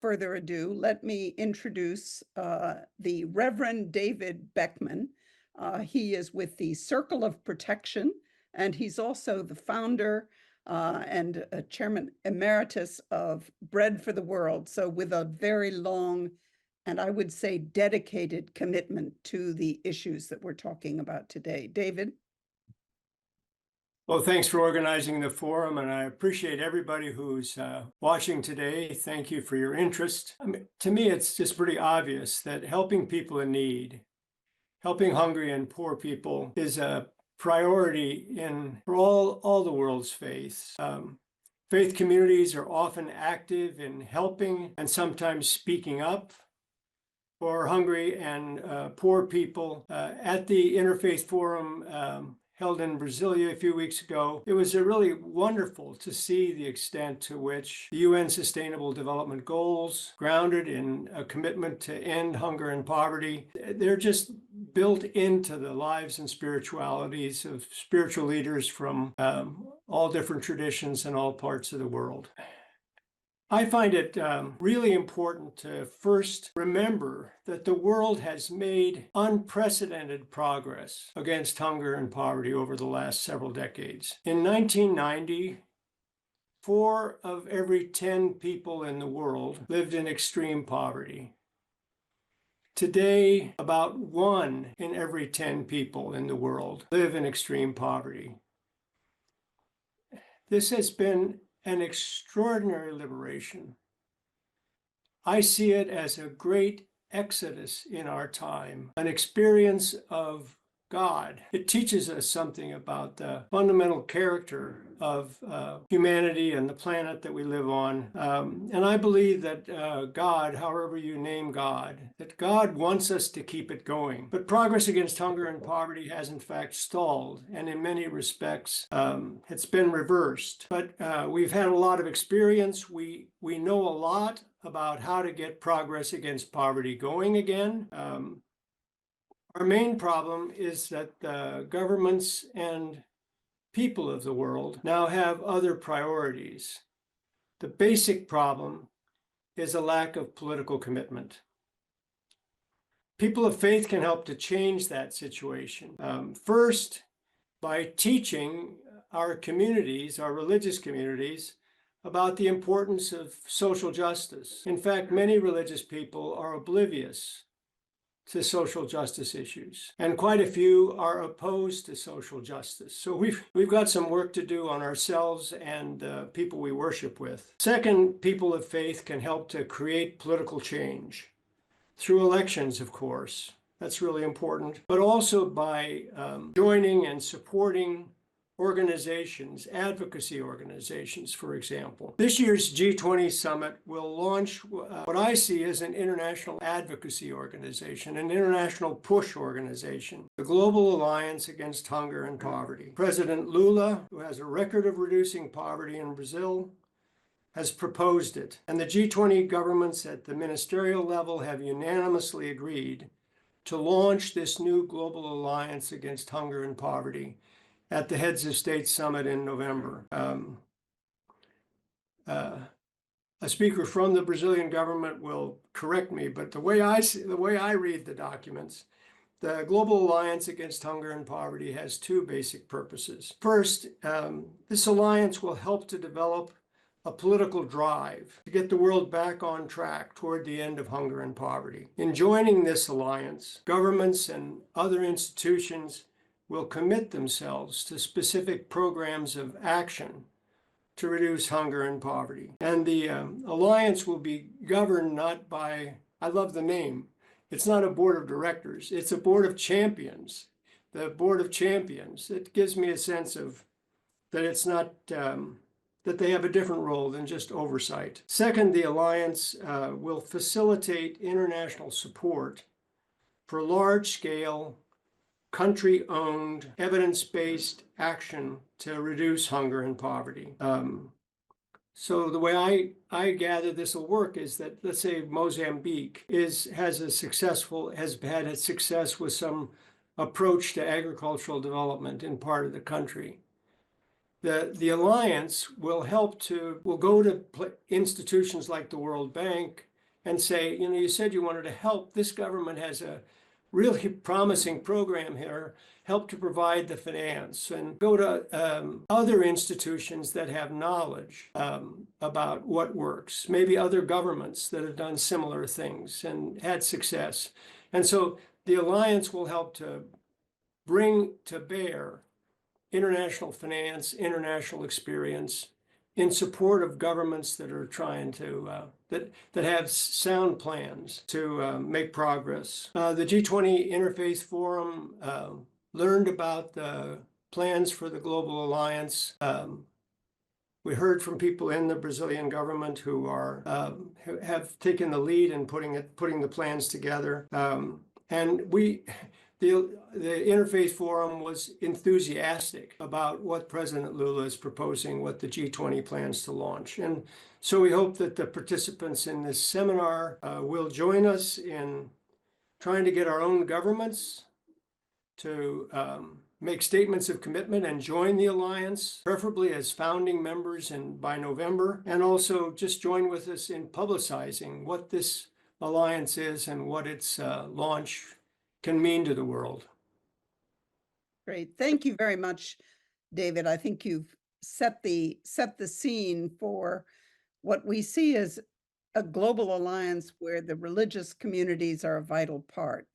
further ado, let me introduce the Reverend David Beckman. He is with the Circle of Protection, and he's also the founder and chairman emeritus of Bread for the World. So with a very long and I would say dedicated commitment to the issues that we're talking about today. David? Well, thanks for organizing the forum, and I appreciate everybody who's watching today. Thank you for your interest. To me, it's just pretty obvious that helping people in need, helping hungry and poor people is a priority for all the world's faiths. Faith communities are often active in helping and sometimes speaking up for hungry and poor people. At the Interfaith Forum held in Brasilia a few weeks ago, it was really wonderful to see the extent to which the UN Sustainable Development Goals, grounded in a commitment to end hunger and poverty, they're just built into the lives and spiritualities of spiritual leaders from all different traditions in all parts of the world. I find it really important to first remember that the world has made unprecedented progress against hunger and poverty over the last several decades. In 1990, 4 of every 10 people in the world lived in extreme poverty. Today, about 1 in every 10 people in the world live in extreme poverty. This has been an extraordinary liberation. I see it as a great exodus in our time, an experience of God. It teaches us something about the fundamental character of humanity and the planet that we live on. And I believe that God, however you name God, that God wants us to keep it going. But progress against hunger and poverty has in fact stalled, and in many respects, it's been reversed. But we've had a lot of experience. We know a lot about how to get progress against poverty going again. Our main problem is that the governments and people of the world now have other priorities. The basic problem is a lack of political commitment. People of faith can help to change that situation. First, by teaching our communities, our religious communities, about the importance of social justice. In fact, many religious people are oblivious to social justice issues, and quite a few are opposed to social justice. So we've got some work to do on ourselves and people we worship with. Second, people of faith can help to create political change through elections, of course. That's really important, but also by joining and supporting organizations, advocacy organizations, for example. This year's G20 summit will launch what I see as an international advocacy organization, an international push organization, the Global Alliance Against Hunger and Poverty. President Lula, who has a record of reducing poverty in Brazil, has proposed it, and the G20 governments at the ministerial level have unanimously agreed to launch this new Global Alliance Against Hunger and Poverty at the Heads of State Summit in November. A speaker from the Brazilian government will correct me, but the way I read the documents, the Global Alliance Against Hunger and Poverty has 2 basic purposes. First, this alliance will help to develop a political drive to get the world back on track toward the end of hunger and poverty. In joining this alliance, governments and other institutions will commit themselves to specific programs of action to reduce hunger and poverty. And the alliance will be governed not by, I love the name, it's not a board of directors, it's a board of champions. The board of champions, it gives me a sense of that it's not, that they have a different role than just oversight. Second, the alliance will facilitate international support for large-scale, country-owned, evidence-based action to reduce hunger and poverty. So the way I gather this will work is that, let's say Mozambique has had a success with some approach to agricultural development in part of the country. The alliance will go to institutions like the World Bank and say, you said you wanted to help. This government has a really promising program here. Help to provide the finance, and go to other institutions that have knowledge about what works, maybe other governments that have done similar things and had success. And so the alliance will help to bring to bear international finance, international experience in support of governments that are trying to that have sound plans to make progress. The G20 Interfaith Forum learned about the plans for the Global Alliance. We heard from people in the Brazilian government who are who have taken the lead in putting the plans together, and the Interfaith Forum was enthusiastic about what President Lula is proposing, what the G20 plans to launch. And so we hope that the participants in this seminar will join us in trying to get our own governments to make statements of commitment and join the alliance, preferably as founding members by November, and also just join with us in publicizing what this alliance is and what its launch can mean to the world. Great. Thank you very much, David. I think you've set the scene for what we see as a global alliance where the religious communities are a vital part.